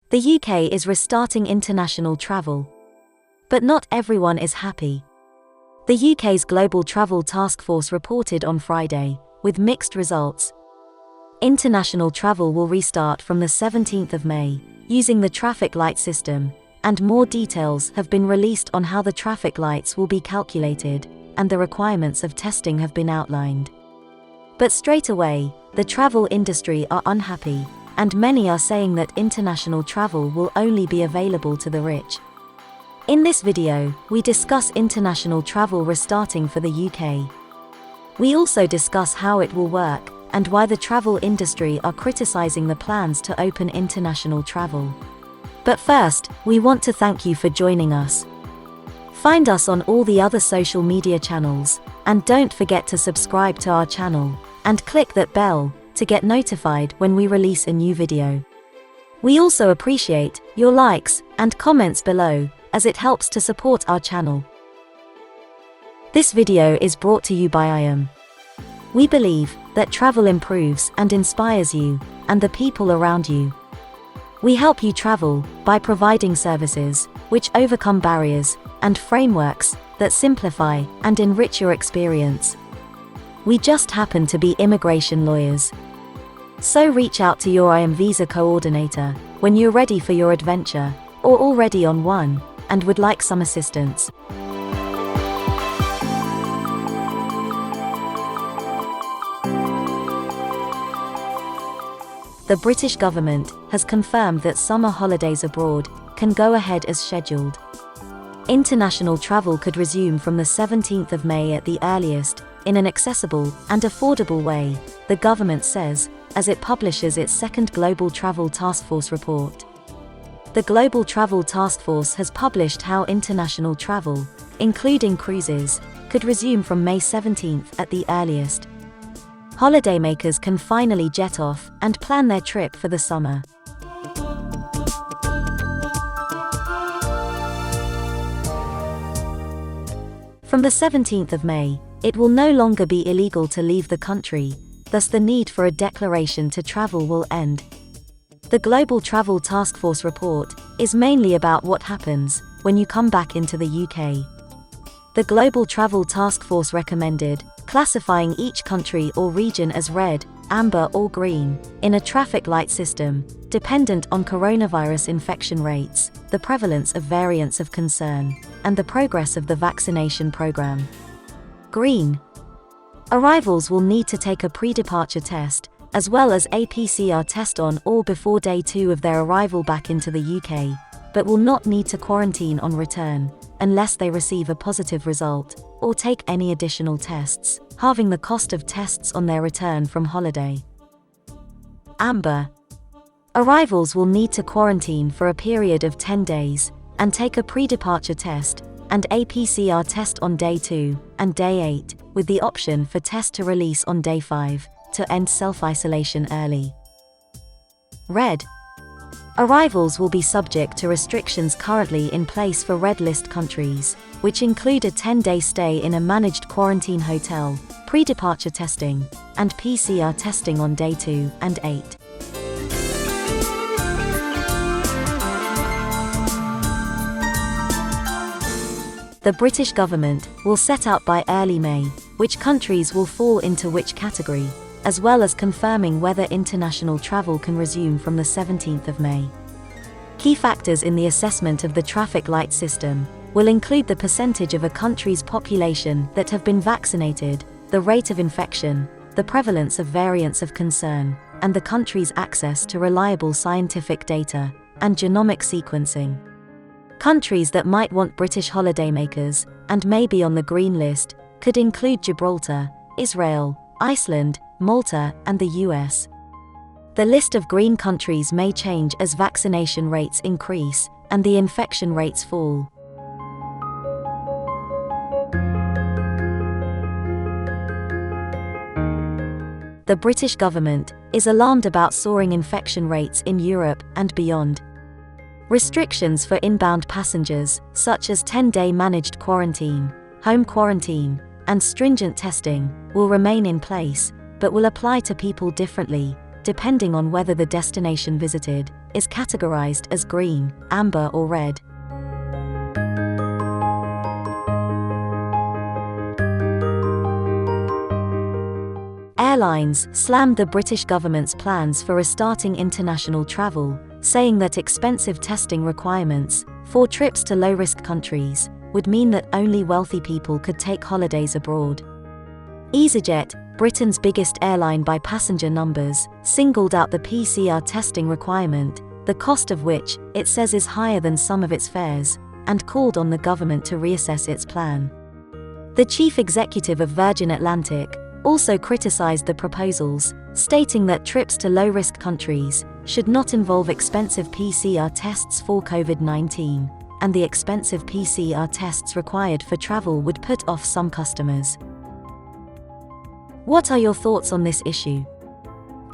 The UK is restarting international travel. But not everyone is happy. The UK's Global Travel Taskforce reported on Friday, with mixed results. International travel will restart from the 17th of May, using the traffic light system, and more details have been released on how the traffic lights will be calculated, and the requirements of testing have been outlined. But straight away, the travel industry are unhappy, and many are saying that international travel will only be available to the rich. In this video, we discuss international travel restarting for the UK. We also discuss how it will work, and why the travel industry are criticizing the plans to open international travel. But first, we want to thank you for joining us. Find us on all the other social media channels, and don't forget to subscribe to our channel, and click that bell to get notified when we release a new video. We also appreciate your likes and comments below, as it helps to support our channel. This video is brought to you by IAM. We believe that travel improves and inspires you and the people around you. We help you travel by providing services which overcome barriers and frameworks that simplify and enrich your experience. We just happen to be immigration lawyers. So reach out to your IAM visa coordinator when you're ready for your adventure, or already on one, and would like some assistance. The British government has confirmed that summer holidays abroad can go ahead as scheduled. International travel could resume from the 17th of May at the earliest, in an accessible and affordable way, the government says, as it publishes its second Global Travel Taskforce report. The Global Travel Taskforce has published how international travel, including cruises, could resume from May 17th at the earliest. Holidaymakers can finally jet off and plan their trip for the summer. From the 17th of May, it will no longer be illegal to leave the country, thus the need for a declaration to travel will end. The Global Travel Taskforce report is mainly about what happens when you come back into the UK. The Global Travel Taskforce recommended classifying each country or region as red, amber or green, in a traffic light system, dependent on coronavirus infection rates, the prevalence of variants of concern, and the progress of the vaccination program. Green. Arrivals will need to take a pre-departure test, as well as a PCR test on or before day 2 of their arrival back into the UK, but will not need to quarantine on return, unless they receive a positive result, or take any additional tests, halving the cost of tests on their return from holiday. Amber. Arrivals will need to quarantine for a period of 10 days, and take a pre-departure test, and a PCR test on day 2 and day 8, with the option for test to release on day 5, to end self-isolation early. Red. Arrivals will be subject to restrictions currently in place for red list countries, which include a 10-day stay in a managed quarantine hotel, pre-departure testing, and PCR testing on day 2 and 8. The British government will set out by early May which countries will fall into which category, as well as confirming whether international travel can resume from the 17th of May. Key factors in the assessment of the traffic light system will include the percentage of a country's population that have been vaccinated, the rate of infection, the prevalence of variants of concern, and the country's access to reliable scientific data and genomic sequencing. Countries that might want British holidaymakers, and may be on the green list, could include Gibraltar, Israel, Iceland, Malta, and the US. The list of green countries may change as vaccination rates increase, and the infection rates fall. The British government is alarmed about soaring infection rates in Europe and beyond. Restrictions for inbound passengers, such as 10-day managed quarantine, home quarantine, and stringent testing, will remain in place, but will apply to people differently, depending on whether the destination visited is categorized as green, amber, or red. Airlines slammed the British government's plans for restarting international travel, saying that expensive testing requirements for trips to low-risk countries would mean that only wealthy people could take holidays abroad. EasyJet, Britain's biggest airline by passenger numbers, singled out the PCR testing requirement, the cost of which, it says, is higher than some of its fares, and called on the government to reassess its plan. The chief executive of Virgin Atlantic also criticized the proposals, stating that trips to low-risk countries should not involve expensive PCR tests for COVID-19, and the expensive PCR tests required for travel would put off some customers. What are your thoughts on this issue?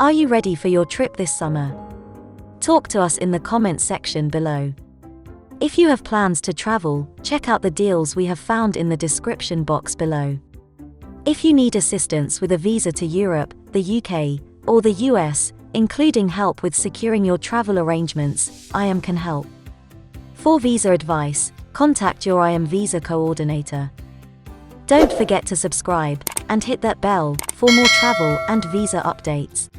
Are you ready for your trip this summer? Talk to us in the comments section below. If you have plans to travel, check out the deals we have found in the description box below. If you need assistance with a visa to Europe, the UK, or the US, including help with securing your travel arrangements, IAM can help. For visa advice, contact your IAM visa coordinator. Don't forget to subscribe and hit that bell for more travel and visa updates.